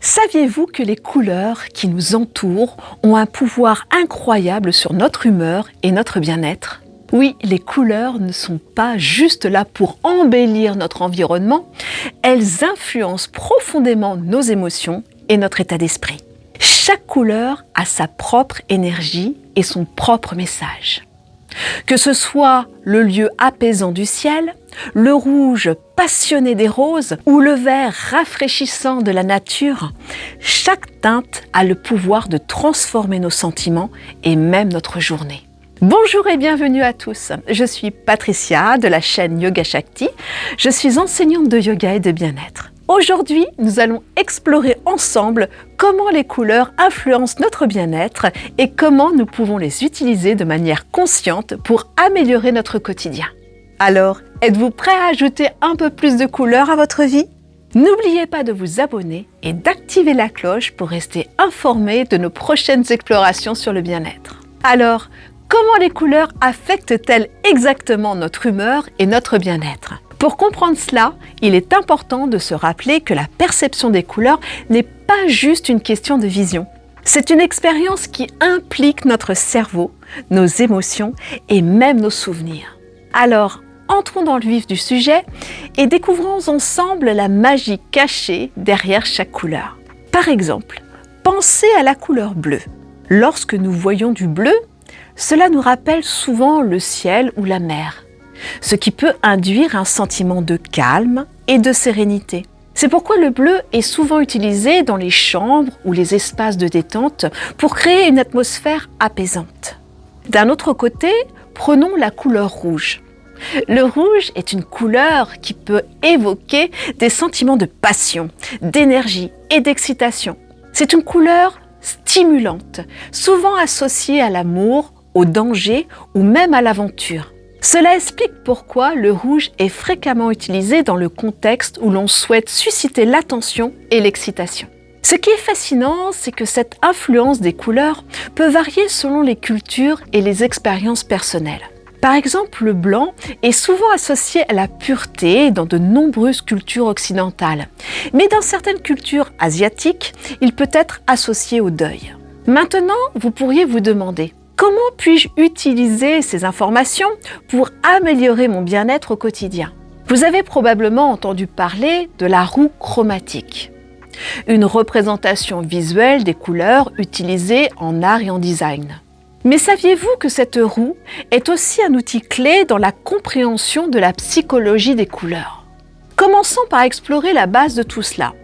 Saviez-vous que les couleurs qui nous entourent ont un pouvoir incroyable sur notre humeur et notre bien-être ? Oui, les couleurs ne sont pas juste là pour embellir notre environnement, elles influencent profondément nos émotions et notre état d'esprit. Chaque couleur a sa propre énergie et son propre message. Que ce soit le lieu apaisant du ciel, le rouge passionné des roses ou le vert rafraîchissant de la nature, chaque teinte a le pouvoir de transformer nos sentiments et même notre journée. Bonjour et bienvenue à tous, je suis Patricia de la chaîne Yoga Shakti, je suis enseignante de yoga et de bien-être. Aujourd'hui, nous allons explorer ensemble comment les couleurs influencent notre bien-être et comment nous pouvons les utiliser de manière consciente pour améliorer notre quotidien. Alors, êtes-vous prêts à ajouter un peu plus de couleurs à votre vie ? N'oubliez pas de vous abonner et d'activer la cloche pour rester informé de nos prochaines explorations sur le bien-être. Alors, comment les couleurs affectent-elles exactement notre humeur et notre bien-être ? Pour comprendre cela, il est important de se rappeler que la perception des couleurs n'est pas juste une question de vision. C'est une expérience qui implique notre cerveau, nos émotions et même nos souvenirs. Alors, entrons dans le vif du sujet et découvrons ensemble la magie cachée derrière chaque couleur. Par exemple, pensez à la couleur bleue. Lorsque nous voyons du bleu, cela nous rappelle souvent le ciel ou la mer, ce qui peut induire un sentiment de calme et de sérénité. C'est pourquoi le bleu est souvent utilisé dans les chambres ou les espaces de détente pour créer une atmosphère apaisante. D'un autre côté, prenons la couleur rouge. Le rouge est une couleur qui peut évoquer des sentiments de passion, d'énergie et d'excitation. C'est une couleur stimulante, souvent associée à l'amour, au danger ou même à l'aventure. Cela explique pourquoi le rouge est fréquemment utilisé dans le contexte où l'on souhaite susciter l'attention et l'excitation. Ce qui est fascinant, c'est que cette influence des couleurs peut varier selon les cultures et les expériences personnelles. Par exemple, le blanc est souvent associé à la pureté dans de nombreuses cultures occidentales. Mais dans certaines cultures asiatiques, il peut être associé au deuil. Maintenant, vous pourriez vous demander: comment puis-je utiliser ces informations pour améliorer mon bien-être au quotidien ? Vous avez probablement entendu parler de la roue chromatique, une représentation visuelle des couleurs utilisées en art et en design. Mais saviez-vous que cette roue est aussi un outil clé dans la compréhension de la psychologie des couleurs ? Commençons par explorer la base de tout cela,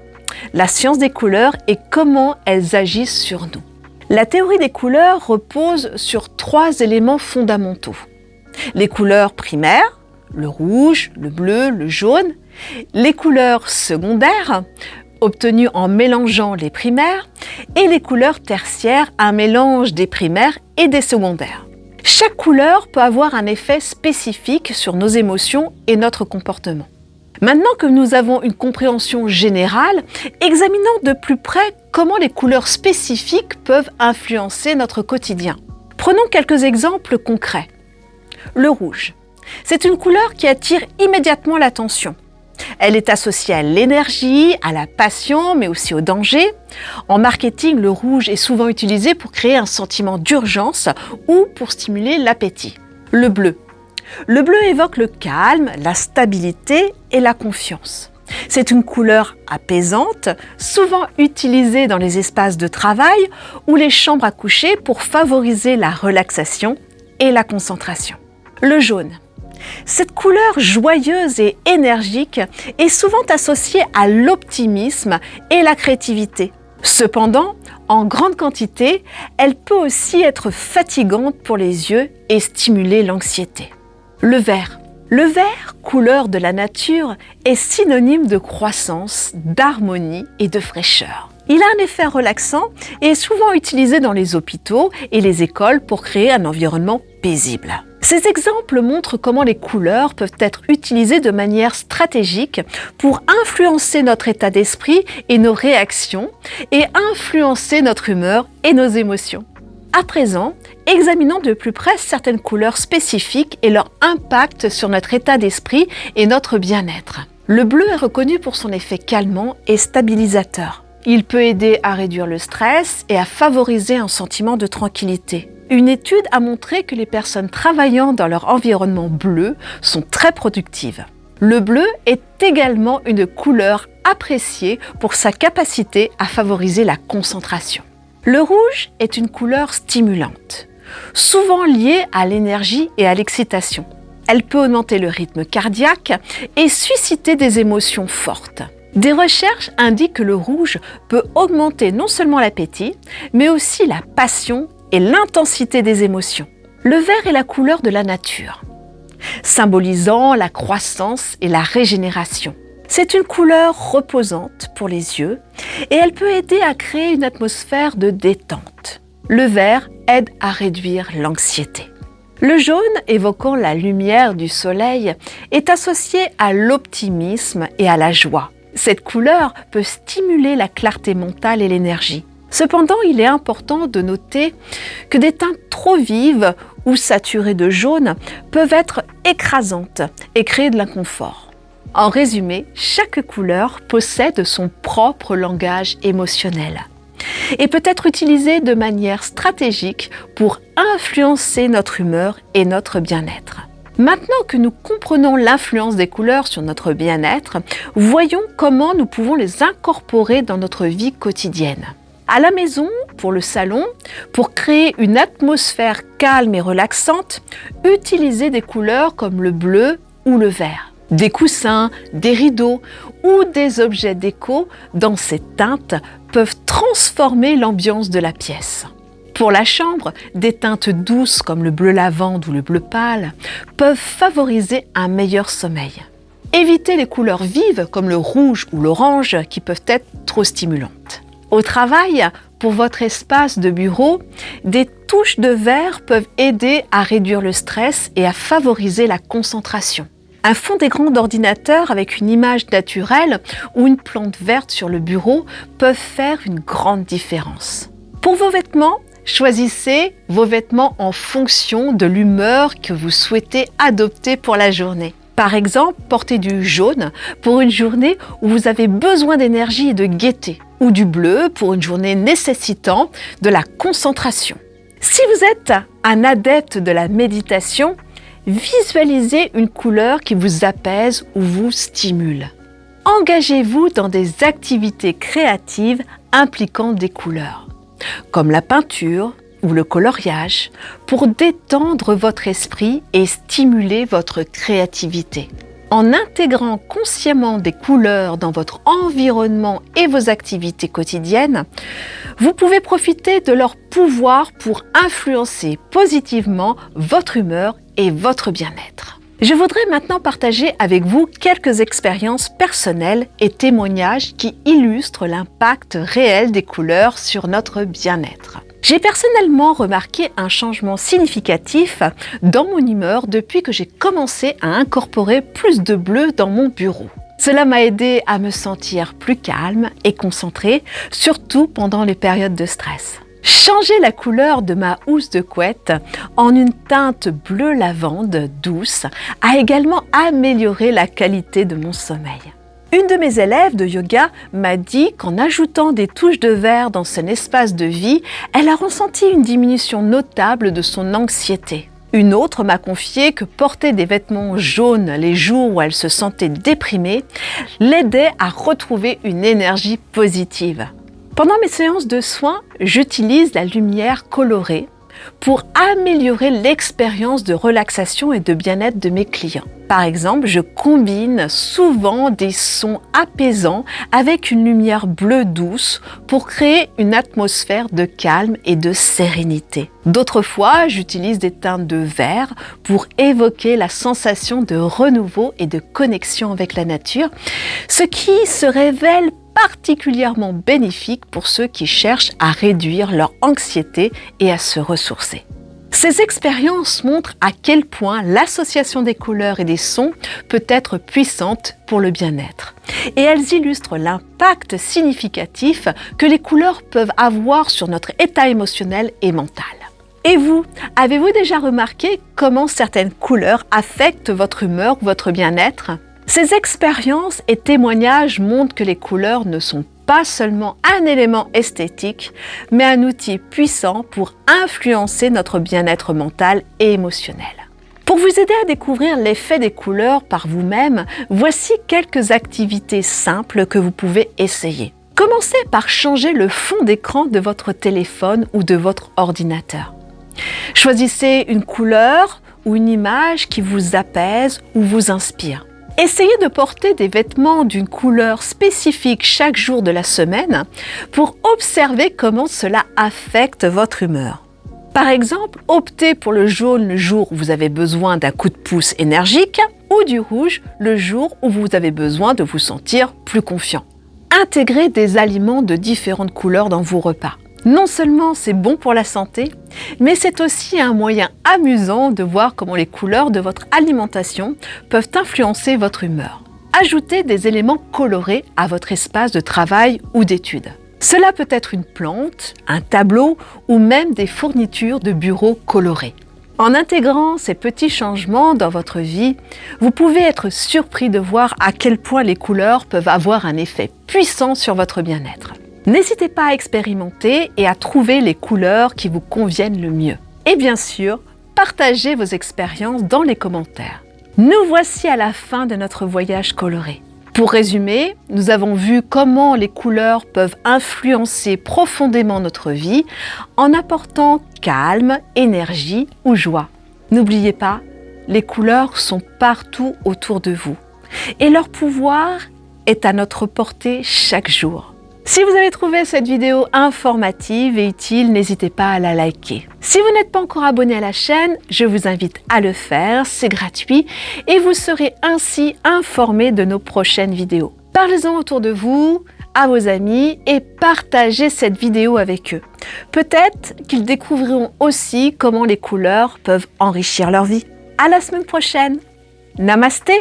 la science des couleurs et comment elles agissent sur nous. La théorie des couleurs repose sur 3 éléments fondamentaux. Les couleurs primaires, le rouge, le bleu, le jaune. Les couleurs secondaires, obtenues en mélangeant les primaires. Et les couleurs tertiaires, un mélange des primaires et des secondaires. Chaque couleur peut avoir un effet spécifique sur nos émotions et notre comportement. Maintenant que nous avons une compréhension générale, examinons de plus près comment les couleurs spécifiques peuvent influencer notre quotidien. Prenons quelques exemples concrets. Le rouge. C'est une couleur qui attire immédiatement l'attention. Elle est associée à l'énergie, à la passion, mais aussi au danger. En marketing, le rouge est souvent utilisé pour créer un sentiment d'urgence ou pour stimuler l'appétit. Le bleu. Le bleu évoque le calme, la stabilité et la confiance. C'est une couleur apaisante, souvent utilisée dans les espaces de travail ou les chambres à coucher pour favoriser la relaxation et la concentration. Le jaune. Cette couleur joyeuse et énergique est souvent associée à l'optimisme et la créativité. Cependant, en grande quantité, elle peut aussi être fatigante pour les yeux et stimuler l'anxiété. Le vert. Le vert, couleur de la nature, est synonyme de croissance, d'harmonie et de fraîcheur. Il a un effet relaxant et est souvent utilisé dans les hôpitaux et les écoles pour créer un environnement paisible. Ces exemples montrent comment les couleurs peuvent être utilisées de manière stratégique pour influencer notre état d'esprit et nos réactions et influencer notre humeur et nos émotions. À présent, examinons de plus près certaines couleurs spécifiques et leur impact sur notre état d'esprit et notre bien-être. Le bleu est reconnu pour son effet calmant et stabilisateur. Il peut aider à réduire le stress et à favoriser un sentiment de tranquillité. Une étude a montré que les personnes travaillant dans leur environnement bleu sont très productives. Le bleu est également une couleur appréciée pour sa capacité à favoriser la concentration. Le rouge est une couleur stimulante, souvent liée à l'énergie et à l'excitation. Elle peut augmenter le rythme cardiaque et susciter des émotions fortes. Des recherches indiquent que le rouge peut augmenter non seulement l'appétit, mais aussi la passion et l'intensité des émotions. Le vert est la couleur de la nature, symbolisant la croissance et la régénération. C'est une couleur reposante pour les yeux et elle peut aider à créer une atmosphère de détente. Le vert aide à réduire l'anxiété. Le jaune, évoquant la lumière du soleil, est associé à l'optimisme et à la joie. Cette couleur peut stimuler la clarté mentale et l'énergie. Cependant, il est important de noter que des teintes trop vives ou saturées de jaune peuvent être écrasantes et créer de l'inconfort. En résumé, chaque couleur possède son propre langage émotionnel et peut être utilisée de manière stratégique pour influencer notre humeur et notre bien-être. Maintenant que nous comprenons l'influence des couleurs sur notre bien-être, voyons comment nous pouvons les incorporer dans notre vie quotidienne. À la maison, pour le salon, pour créer une atmosphère calme et relaxante, utilisez des couleurs comme le bleu ou le vert. Des coussins, des rideaux ou des objets déco dans ces teintes peuvent transformer l'ambiance de la pièce. Pour la chambre, des teintes douces comme le bleu lavande ou le bleu pâle peuvent favoriser un meilleur sommeil. Évitez les couleurs vives comme le rouge ou l'orange qui peuvent être trop stimulantes. Au travail, pour votre espace de bureau, des touches de vert peuvent aider à réduire le stress et à favoriser la concentration. Un fond d'écran d'ordinateur avec une image naturelle ou une plante verte sur le bureau peuvent faire une grande différence. Pour vos vêtements, choisissez vos vêtements en fonction de l'humeur que vous souhaitez adopter pour la journée. Par exemple, portez du jaune pour une journée où vous avez besoin d'énergie et de gaieté, ou du bleu pour une journée nécessitant de la concentration. Si vous êtes un adepte de la méditation, visualisez une couleur qui vous apaise ou vous stimule. Engagez-vous dans des activités créatives impliquant des couleurs, comme la peinture ou le coloriage, pour détendre votre esprit et stimuler votre créativité. En intégrant consciemment des couleurs dans votre environnement et vos activités quotidiennes, vous pouvez profiter de leur pouvoir pour influencer positivement votre humeur et votre bien-être. Je voudrais maintenant partager avec vous quelques expériences personnelles et témoignages qui illustrent l'impact réel des couleurs sur notre bien-être. J'ai personnellement remarqué un changement significatif dans mon humeur depuis que j'ai commencé à incorporer plus de bleu dans mon bureau. Cela m'a aidé à me sentir plus calme et concentrée, surtout pendant les périodes de stress. Changer la couleur de ma housse de couette en une teinte bleu lavande douce a également amélioré la qualité de mon sommeil. Une de mes élèves de yoga m'a dit qu'en ajoutant des touches de vert dans son espace de vie, elle a ressenti une diminution notable de son anxiété. Une autre m'a confié que porter des vêtements jaunes les jours où elle se sentait déprimée l'aidait à retrouver une énergie positive. Pendant mes séances de soins, j'utilise la lumière colorée pour améliorer l'expérience de relaxation et de bien-être de mes clients. Par exemple, je combine souvent des sons apaisants avec une lumière bleue douce pour créer une atmosphère de calme et de sérénité. D'autres fois, j'utilise des teintes de vert pour évoquer la sensation de renouveau et de connexion avec la nature, ce qui se révèle particulièrement bénéfique pour ceux qui cherchent à réduire leur anxiété et à se ressourcer. Ces expériences montrent à quel point l'association des couleurs et des sons peut être puissante pour le bien-être. Et elles illustrent l'impact significatif que les couleurs peuvent avoir sur notre état émotionnel et mental. Et vous, avez-vous déjà remarqué comment certaines couleurs affectent votre humeur ou votre bien-être ? Ces expériences et témoignages montrent que les couleurs ne sont pas seulement un élément esthétique, mais un outil puissant pour influencer notre bien-être mental et émotionnel. Pour vous aider à découvrir l'effet des couleurs par vous-même, voici quelques activités simples que vous pouvez essayer. Commencez par changer le fond d'écran de votre téléphone ou de votre ordinateur. Choisissez une couleur ou une image qui vous apaise ou vous inspire. Essayez de porter des vêtements d'une couleur spécifique chaque jour de la semaine pour observer comment cela affecte votre humeur. Par exemple, optez pour le jaune le jour où vous avez besoin d'un coup de pouce énergique ou du rouge le jour où vous avez besoin de vous sentir plus confiant. Intégrez des aliments de différentes couleurs dans vos repas. Non seulement c'est bon pour la santé, mais c'est aussi un moyen amusant de voir comment les couleurs de votre alimentation peuvent influencer votre humeur. Ajoutez des éléments colorés à votre espace de travail ou d'études. Cela peut être une plante, un tableau ou même des fournitures de bureau colorées. En intégrant ces petits changements dans votre vie, vous pouvez être surpris de voir à quel point les couleurs peuvent avoir un effet puissant sur votre bien-être. N'hésitez pas à expérimenter et à trouver les couleurs qui vous conviennent le mieux. Et bien sûr, partagez vos expériences dans les commentaires. Nous voici à la fin de notre voyage coloré. Pour résumer, nous avons vu comment les couleurs peuvent influencer profondément notre vie en apportant calme, énergie ou joie. N'oubliez pas, les couleurs sont partout autour de vous et leur pouvoir est à notre portée chaque jour. Si vous avez trouvé cette vidéo informative et utile, n'hésitez pas à la liker. Si vous n'êtes pas encore abonné à la chaîne, je vous invite à le faire, c'est gratuit et vous serez ainsi informé de nos prochaines vidéos. Parlez-en autour de vous, à vos amis et partagez cette vidéo avec eux. Peut-être qu'ils découvriront aussi comment les couleurs peuvent enrichir leur vie. À la semaine prochaine. Namasté!